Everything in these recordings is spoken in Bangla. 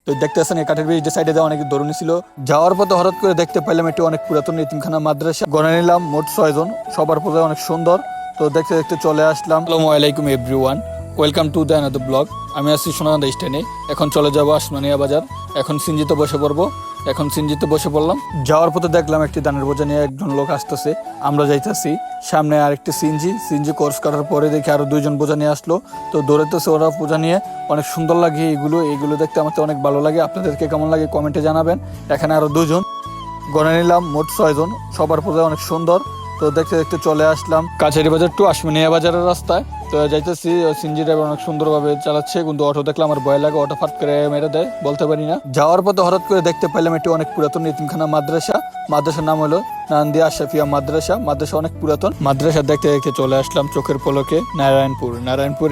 তো দেখতেছেন এই কাঠের ব্রিজের সাইডে যাওয়া অনেক দরুনি ছিল। যাওয়ার পথে হঠাৎ করে দেখতে পেলাম এটি অনেক পুরাতন এতিমখানা মাদ্রাসা। গণে নিলাম মোট 6 জন, সবার পথে অনেক সুন্দর। তো দেখতে দেখতে চলে আসলাম। আসসালামু আলাইকুম everyone, welcome to the another blog. আমি আছি সোনাকান্দা স্ট্যান্ডে, এখন চলে যাবো আসমানিয়া বাজার। এখন সিনজিতে বসে পড়বো। এখন সিনজিতে বসে পড়লাম। যাওয়ার পথে দেখলাম একটি ধানের বোঝা নিয়ে একজন লোক আসতেছে, আমরা যাইতেছি। সামনে আরেকটি সিনজি কোর্স করার পরে দেখি আরো 2 জন বোঝা নিয়ে আসলো। তো দৌড়াইতেছে ওরা বোঝা নিয়ে। অনেক সুন্দর লাগে এগুলো দেখতে, আমার তো অনেক ভালো লাগে। আপনাদেরকে কেমন লাগে কমেন্টে জানাবেন। এখানে আরো 2 জন, গণে নিলাম মোট 6 জন, সবার পথে অনেক সুন্দর। তো দেখতে দেখতে চলে আসলাম কাছারি বাজার টু আসমানিয়া বাজারের রাস্তায়। তো যাইতেছি, সিনজি ড্রাইভার অনেক সুন্দরভাবে চালাচ্ছে, কিন্তু অটো দেখলে আমার ভয় লাগে, অটো ফাট করে মেরে দেয়, বলতে পারি না। যাওয়ার পথে হঠাৎ করে দেখতে পাইলাম এটি অনেক পুরাতন এতিমখানা মাদ্রাসা। মাদ্রাসার নাম হলো নান্দিয়া আশরাফিয়া মাদ্রাসা। মাদ্রাসা অনেক পুরাতন। মাদ্রাসা দেখতে দেখতে চলে আসলাম চোখের পলকে নারায়ণপুর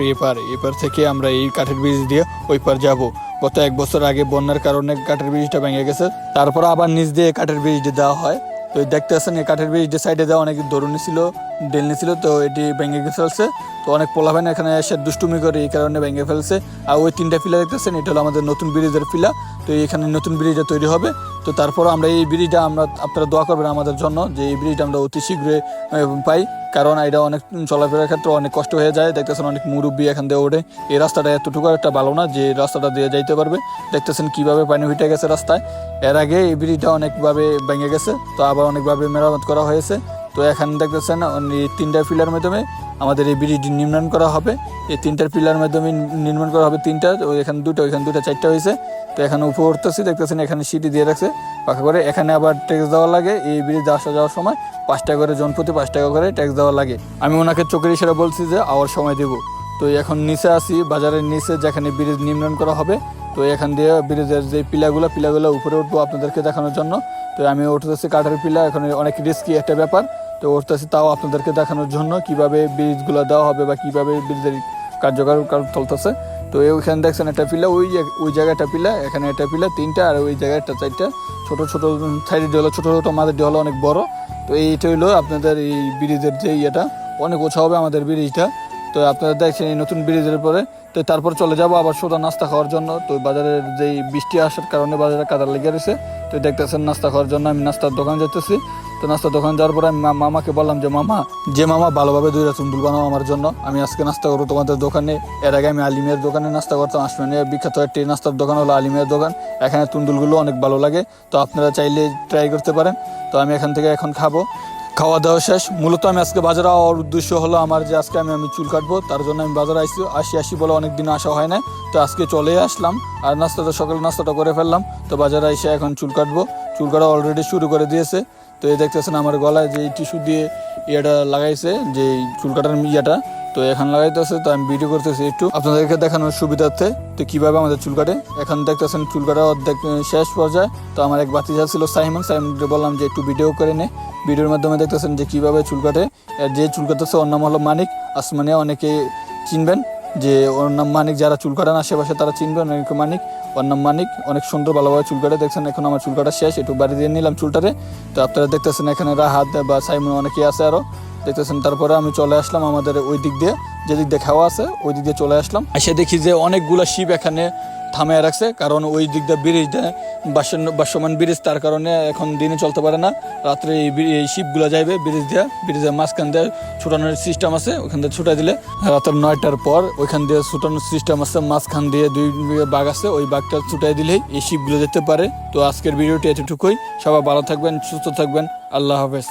এপার থেকে আমরা এই কাঠের ব্রিজ দিয়ে ওই পার যাবো। গত 1 বছর আগে বন্যার কারণে কাঠের ব্রিজটা ভেঙে গেছে, তারপর আবার নিচ দিয়ে কাঠের ব্রিজটা দেওয়া হয়। তো দেখতেছেন এই কাঠের ব্রিজের সাইডে দেওয়া অনেক দরুনি ছিল, ডেলনি ছিল, তো এটি ভেঙে ফেলছে। তো অনেক পোলাবেন এখানে এসে দুষ্টুমি করে, এই কারণে ভেঙে ফেলছে। আর ওই 3টা পিলা দেখতেছেন, এটা হলো আমাদের নতুন ব্রিজের পিলা। তো এখানে নতুন ব্রিজটা তৈরি হবে। তো তারপর আমরা এই ব্রিজটা আপনারা দোয়া করবেন আমাদের জন্য, যে এই ব্রিজটা আমরা অতি শীঘ্রই পাই, কারণ এটা অনেক চলাফেরার ক্ষেত্রে অনেক কষ্ট হয়ে যায়। দেখতেছেন অনেক মুরব্বী এখান দিয়ে ওঠে। এই রাস্তাটা এতটুকু একটা ভালো না যে রাস্তাটা দিয়ে যাইতে পারবে। দেখতেছেন কিভাবে পানি উঠে গেছে রাস্তায়। এর আগে এই ব্রিজটা অনেকভাবে ভেঙে গেছে, তো আবার অনেকভাবে মেরামত করা হয়েছে। তো এখানে দেখতেছেন 3টা পিলার মাধ্যমে আমাদের এই ব্রিজটি নির্মাণ করা হবে। এই 3টার পিলার মাধ্যমে নির্মাণ করা হবে 3টা। এখানে 2টা, ওইখানে 2টা, 4টা হয়েছে। তো এখানে উপরে উঠতেছি, দেখতেছেন এখানে সিঁড়ি দিয়ে রাখছে পাকা করে। এখানে আবার ট্যাক্স দেওয়া লাগে, এই ব্রিজ আসা যাওয়ার সময় 5 টাকা করে, জনপ্রতি 5 টাকা করে ট্যাক্স দেওয়া লাগে। আমি ওনাকে চোখের ইশারা বলছি যে আওয়ার সময় দেবো। তো এখন নিচে আসি, বাজারের নিচে যেখানে ব্রিজ নির্মাণ করা হবে। তো এখান দিয়ে ব্রিজের যে পিলাগুলো উপরে উঠবো আপনাদেরকে দেখানোর জন্য। তো আমি উঠতেছি কাঠের পিলা, এখন অনেক রিস্কি একটা ব্যাপার। তো উঠতেছি তাও আপনাদেরকে দেখানোর জন্য কিভাবে ব্রিজগুলো দেওয়া হবে বা কিভাবে ব্রিজের কার্যকর চলতেছে। তো ওইখানে দেখছেন একটা পিলা, ওই জায়গায় একটা পিলা, এখানে একটা পিলা 3টা, আর ওই জায়গায় একটা 4টা। ছোটো সাইড হলো ছোটো মাদের হলো অনেক বড়। তো এইটা হলো আপনাদের এই ব্রিজের যে ইয়েটা, অনেক উঁচা হবে আমাদের ব্রিজটা। তো আপনারা দেখছেন এই নতুন ব্রিজের পরে। তো তারপর চলে যাবো আবার সোজা নাস্তা খাওয়ার জন্য। তো বাজারের যেই বৃষ্টি আসার কারণে বাজারে কাদা লেগে রয়েছে। তো দেখতেছেন নাস্তা খাওয়ার জন্য আমি নাস্তার দোকান যেতেছি। তো নাস্তার দোকান যাওয়ার পরে আমি মামাকে বললাম যে মামা ভালোভাবে 2টা তুন্দুল বানাও আমার জন্য, আমি আজকে নাস্তা করবো তোমাদের দোকানে। এর আগে আমি আলিমের দোকানে নাস্তা করতাম। আসমানিয়া বিখ্যাত একটি নাস্তার দোকান হলো আলিমের দোকান। এখানে তুন্দুলগুলো অনেক ভালো লাগে, তো আপনারা চাইলে ট্রাই করতে পারেন। তো আমি এখান থেকে এখন খাবো। খাওয়া দাওয়া শেষ। মূলত আমি আজকে বাজারে আওয়ার উদ্দেশ্য হলো আমার যে আজকে আমি চুল কাটবো, তার জন্য আমি বাজারে আসি বলে অনেকদিন আসা হয় না। তো আজকে চলে আসলাম, আর সকালে নাস্তাটা করে ফেললাম। তো বাজারে এসে এখন চুল কাটবো। চুল কাটা অলরেডি শুরু করে দিয়েছে। তো এই দেখতেছেন আমার গলায় যে টিস্যু দিয়ে ইয়েটা লাগাইছে, যে চুল কাটার ইয়েটা, তো এখন লাগাইতেছে। তো আমি ভিডিও করতেছি একটু আপনাদেরকে দেখানোর সুবিধার্থে, তো কিভাবে আমাদের চুল কাটে। এখন দেখতেছেন চুল কাটা অর্ধেক শেষ পর্যায়ে। তো আমার এক বাতিজা ছিল সাইমনকে বললাম যে একটু ভিডিও করে নে। ভিডিওর মাধ্যমে দেখতেছেন যে কিভাবে চুল কাটে। যে চুল কাটতেছে ওর নাম হলো মানিক। আসমানিয়া অনেকে চিনবেন, যে ওর নাম মানিক, যারা চুল কাটান আশেপাশে তারা চিনবেন অনেকে মানিক। ওর নাম মানিক, অনেক সুন্দর ভালোভাবে চুল কাটে। দেখছেন এখন আমার চুল কাটা শেষ, একটু বাড়ি দিয়ে নিলাম চুলটারে। তো আপনারা দেখতেছেন এখানে রাহাত বা সাইমন অনেকেই আছে আরো দেখতেছেন। তারপরে আমি চলে আসলাম আমাদের ওই দিক দিয়ে, যে দিক দিয়ে খাওয়া আছে ওই দিক দিয়ে চলে আসলাম। এসে দেখি যে অনেকগুলো শিপ এখানে থামিয়ে রাখছে, কারণ ওই দিক দিয়ে ব্রিজটা ভাসমান ব্রিজ, তার কারণে এখন দিনে চলতে পারে না। রাত্রে এই শিপগুলো যাইবে ব্রিজের মাঝখান দিয়ে ছুটানোর সিস্টেম আছে, ওখান দিয়ে ছুটাই দিলে রাতের 9টার পর ওইখান দিয়ে ছুটানোর সিস্টেম আছে। মাঝখান দিয়ে 2 বাঘ আছে, ওই বাঘটা ছুটাই দিলেই এই শিপগুলো যেতে পারে। তো আজকের ভিডিওটি এতটুকুই। সবাই ভালো থাকবেন, সুস্থ থাকবেন। আল্লাহ হাফেজ।